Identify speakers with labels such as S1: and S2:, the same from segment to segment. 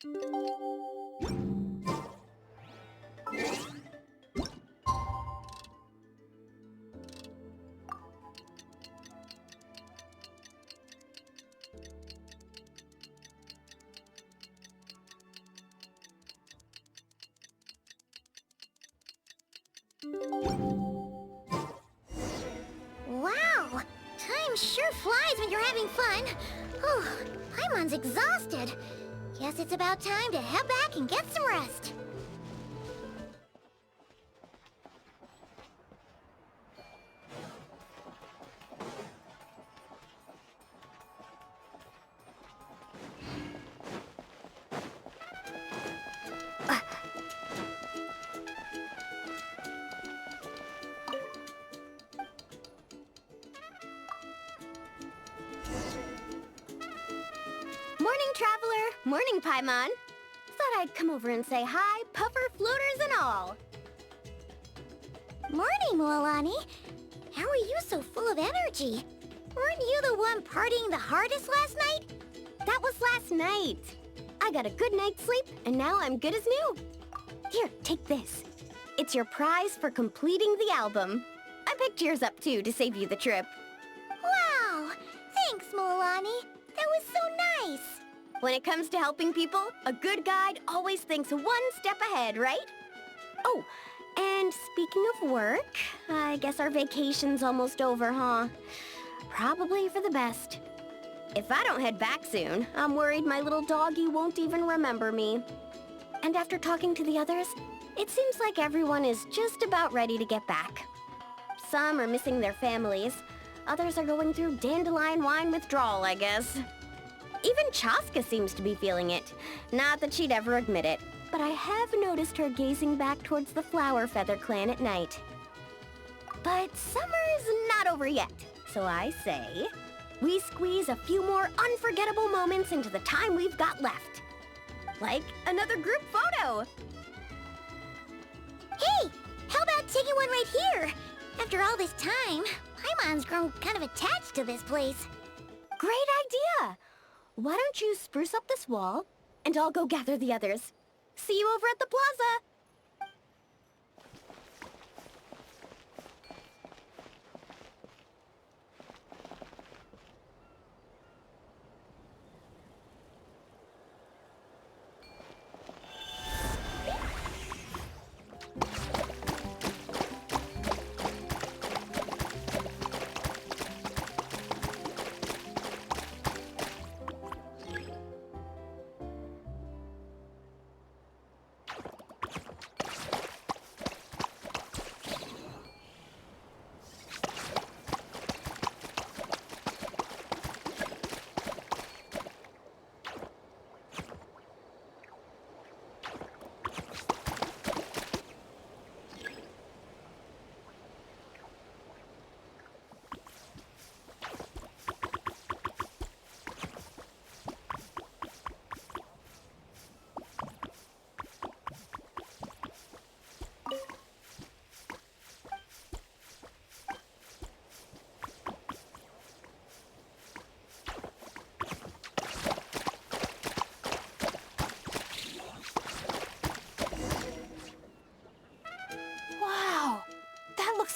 S1: Wow! Time sure flies when you're having fun. Oh, Paimon's exhausted. Guess it's about time to head back and get some rest.
S2: Morning, Traveler! Morning, Paimon! Thought I'd come over and say hi, puffer, floaters, and all!
S1: Morning, Moalani. How are you so full of energy? Weren't you the one partying the hardest last night?
S2: That was last night! I got a good night's sleep, and now I'm good as new! Here, take this. It's your prize for completing the album. I picked yours up, too, to save you the trip.
S1: Wow! Thanks, Moalani. That was so nice.
S2: When it comes to helping people, a good guide always thinks one step ahead, right? Oh, and speaking of work, I guess our vacation's almost over, huh? Probably for the best. If I don't head back soon, I'm worried my little doggy won't even remember me. And after talking to the others, it seems like everyone is just about ready to get back. Some are missing their families. Others are going through dandelion wine withdrawal, I guess. Even Chaska seems to be feeling it. Not that she'd ever admit it, but I have noticed her gazing back towards the Flower Feather clan at night. But summer's not over yet, so I say, we squeeze a few more unforgettable moments into the time we've got left. Like another group photo.
S1: Hey, how about taking one right here? After all this time, Paimon's grown kind of attached to this place.
S2: Great idea! Why don't you spruce up this wall, and I'll go gather the others. See you over at the plaza!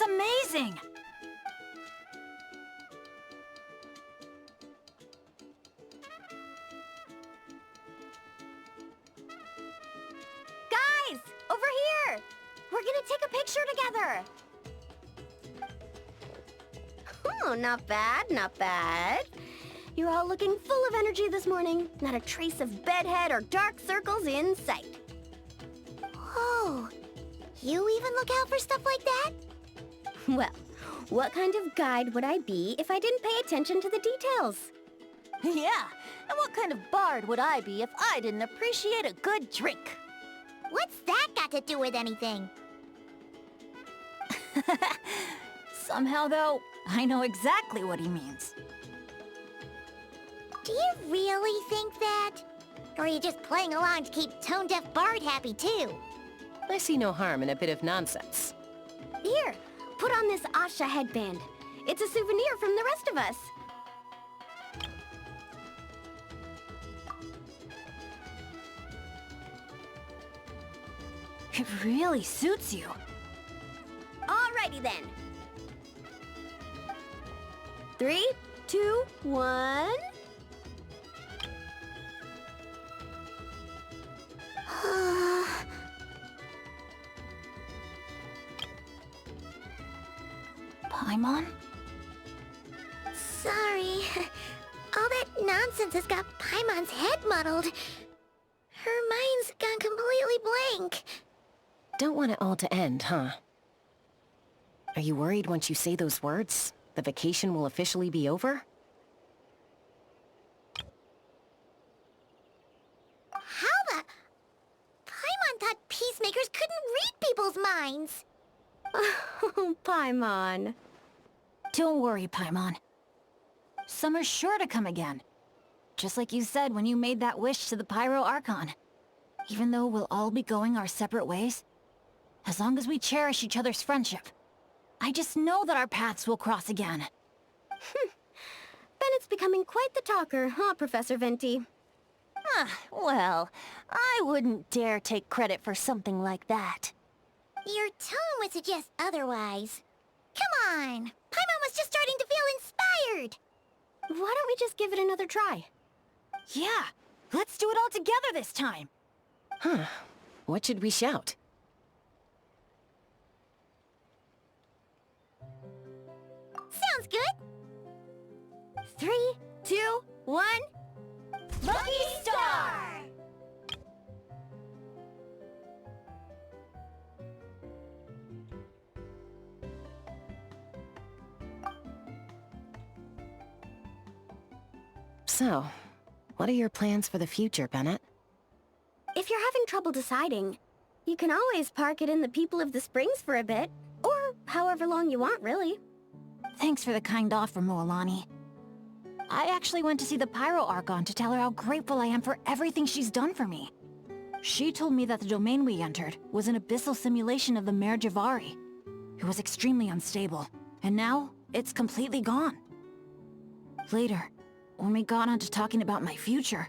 S3: Amazing!
S2: Guys, over here! We're gonna take a picture together! Oh, not bad, not bad. You're all looking full of energy this morning. Not a trace of bedhead or dark circles in sight.
S1: Whoa, you even look out for stuff like that?
S2: Well, what kind of guide would I be if I didn't pay attention to the details?
S3: Yeah, and what kind of bard would I be if I didn't appreciate a good drink?
S1: What's that got to do with anything?
S3: Somehow, though, I know exactly what he means.
S1: Do you really think that? Or are you just playing along to keep Tone-Deaf Bard happy, too?
S4: I see no harm in a bit of nonsense.
S2: Here, put on this Asha headband. It's a souvenir from the rest of us.
S3: It really suits you.
S2: Alrighty then. 3, 2, 1.
S3: Paimon?
S1: Sorry. All that nonsense has got Paimon's head muddled. Her mind's gone completely blank.
S4: Don't want it all to end, huh? Are you worried once you say those words, the vacation will officially be over?
S1: How the... Paimon thought peacemakers couldn't read people's minds.
S2: Oh, Paimon.
S3: Don't worry, Paimon. Summer's sure to come again. Just like you said when you made that wish to the Pyro Archon. Even though we'll all be going our separate ways, as long as we cherish each other's friendship, I just know that our paths will cross again.
S2: Bennett's becoming quite the talker, huh, Professor Venti?
S3: Well, I wouldn't dare take credit for something like that.
S1: Your tone would suggest otherwise. Come on! Paimon was just starting to feel inspired!
S2: Why don't we just give it another try?
S3: Yeah, let's do it all together this time.
S4: Huh. What should we shout?
S1: Sounds good!
S2: 3, 2, 1.
S1: Lucky Star!
S4: So, what are your plans for the future, Bennett?
S2: If you're having trouble deciding, you can always park it in the People of the Springs for a bit. Or however long you want, really.
S3: Thanks for the kind offer, Moalani. I actually went to see the Pyro Archon to tell her how grateful I am for everything she's done for me. She told me that the domain we entered was an abyssal simulation of the Mare Jivari. It was extremely unstable, and now it's completely gone. Later, when we got on to talking about my future,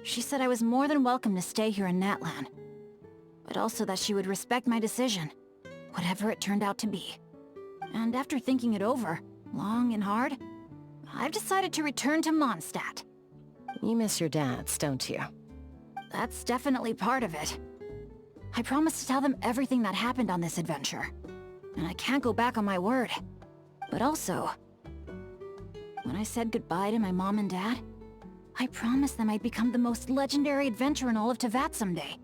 S3: she said I was more than welcome to stay here in Natlan, but also that she would respect my decision, whatever it turned out to be. And after thinking it over, long and hard, I've decided to return to Mondstadt.
S4: You miss your dads, don't you?
S3: That's definitely part of it. I promised to tell them everything that happened on this adventure, and I can't go back on my word. But also, when I said goodbye to my mom and dad, I promised them I'd become the most legendary adventurer in all of Teyvat someday.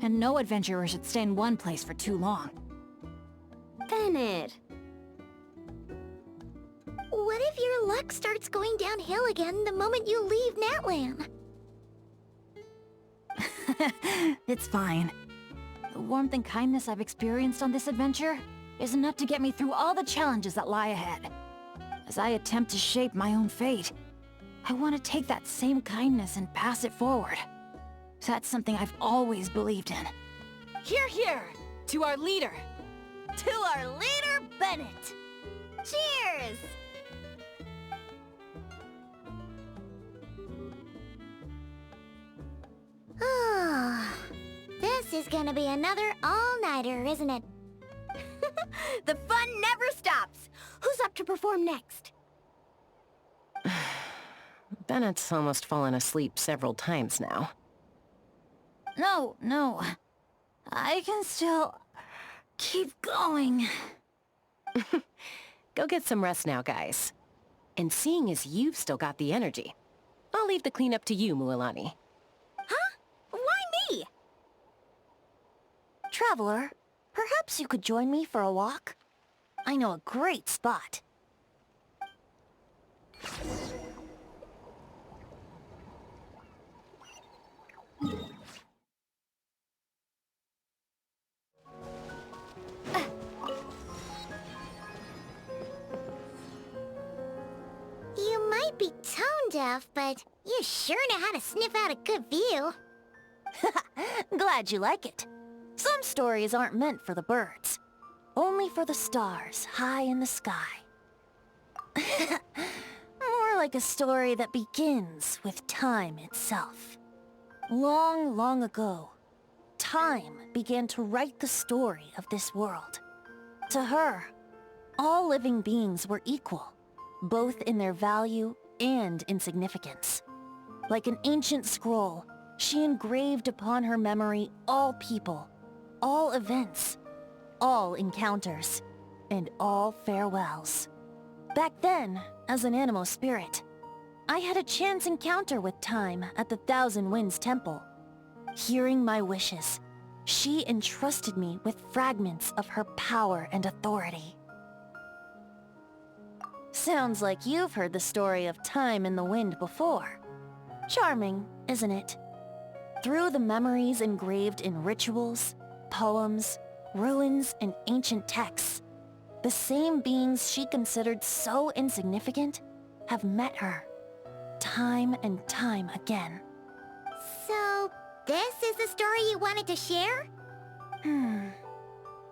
S3: And no adventurer should stay in one place for too long.
S2: Bennett.
S1: What if your luck starts going downhill again the moment you leave Natlan?
S3: It's fine. The warmth and kindness I've experienced on this adventure is enough to get me through all the challenges that lie ahead. As I attempt to shape my own fate, I want to take that same kindness and pass it forward. That's something I've always believed in. Hear, hear! To our leader!
S2: To our leader, Bennett! Cheers!
S1: Oh, this is gonna be another all-nighter, isn't it?
S2: The fun never stops! Who's up to perform next?
S4: Bennett's almost fallen asleep several times now.
S3: No. I can still keep going.
S4: Go get some rest now, guys. And seeing as you've still got the energy, I'll leave the cleanup to you, Mualani.
S2: Huh? Why me?
S3: Traveler, perhaps you could join me for a walk? I know a great spot.
S1: You might be tone deaf, but you sure know how to sniff out a good view.
S3: Glad you like it. Some stories aren't meant for the birds. Only for the stars high in the sky. More like a story that begins with time itself. Long, long ago, Time began to write the story of this world. To her, all living beings were equal, both in their value and in significance. Like an ancient scroll, she engraved upon her memory all people, all events, all encounters, and all farewells. Back then, as an animal spirit, I had a chance encounter with Time at the Thousand Winds Temple. Hearing my wishes, she entrusted me with fragments of her power and authority. Sounds like you've heard the story of Time in the Wind before. Charming, isn't it? Through the memories engraved in rituals, poems, ruins, and ancient texts, the same beings she considered so insignificant have met her, time and time again.
S1: So, this is the story you wanted to share?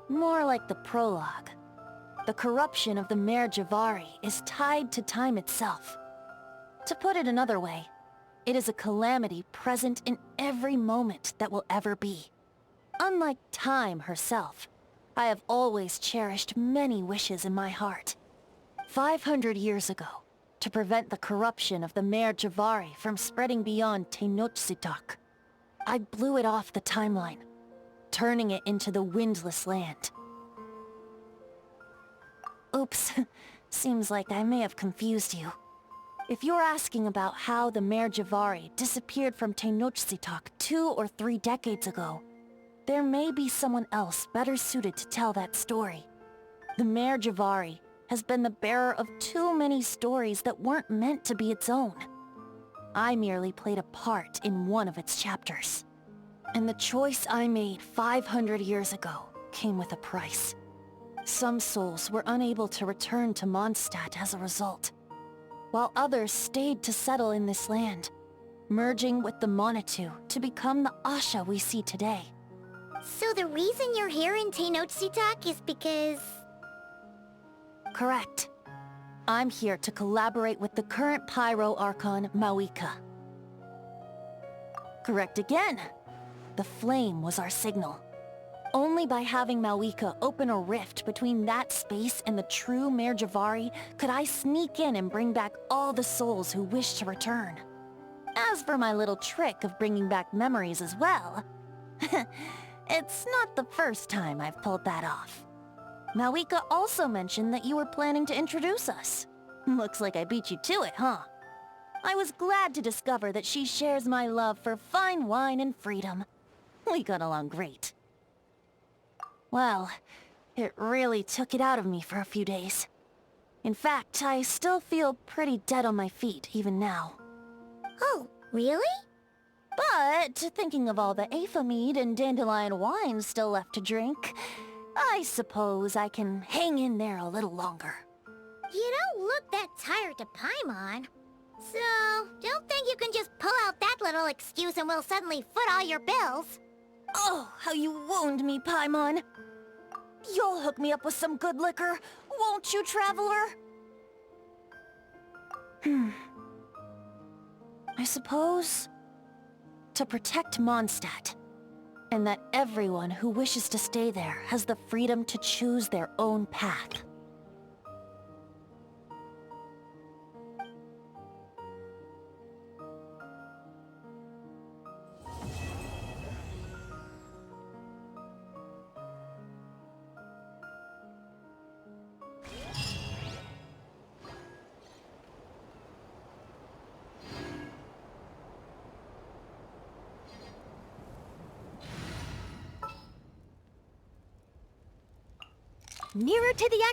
S3: More like the prologue. The corruption of the Mare Jivari is tied to time itself. To put it another way, it is a calamity present in every moment that will ever be. Unlike Time herself, I have always cherished many wishes in my heart. 500 years ago, to prevent the corruption of the Mare Jivari from spreading beyond Tenochtitlán, I blew it off the timeline, turning it into the Windless Land. Oops, seems like I may have confused you. If you're asking about how the Mare Jivari disappeared from Tenochtitlán 2 or 3 decades ago, there may be someone else better suited to tell that story. The Mare Jivari has been the bearer of too many stories that weren't meant to be its own. I merely played a part in one of its chapters. And the choice I made 500 years ago came with a price. Some souls were unable to return to Mondstadt as a result, while others stayed to settle in this land, merging with the Monitu to become the Asha we see today.
S1: So the reason you're here in Tenochtitlán is because...
S3: Correct. I'm here to collaborate with the current Pyro Archon, Mawika. Correct again. The flame was our signal. Only by having Mawika open a rift between that space and the true Mare Jivari could I sneak in and bring back all the souls who wish to return. As for my little trick of bringing back memories as well, it's not the first time I've pulled that off. Mawika also mentioned that you were planning to introduce us. Looks like I beat you to it, huh? I was glad to discover that she shares my love for fine wine and freedom. We got along great. Well, it really took it out of me for a few days. In fact, I still feel pretty dead on my feet even now.
S1: Oh, really?
S3: But, thinking of all the Aether mead and dandelion wine still left to drink, I suppose I can hang in there a little longer.
S1: You don't look that tired to Paimon. So, don't think you can just pull out that little excuse and we'll suddenly foot all your bills.
S3: Oh, how you wound me, Paimon. You'll hook me up with some good liquor, won't you, traveler? I suppose... to protect Mondstadt, and that everyone who wishes to stay there has the freedom to choose their own path. Nearer to the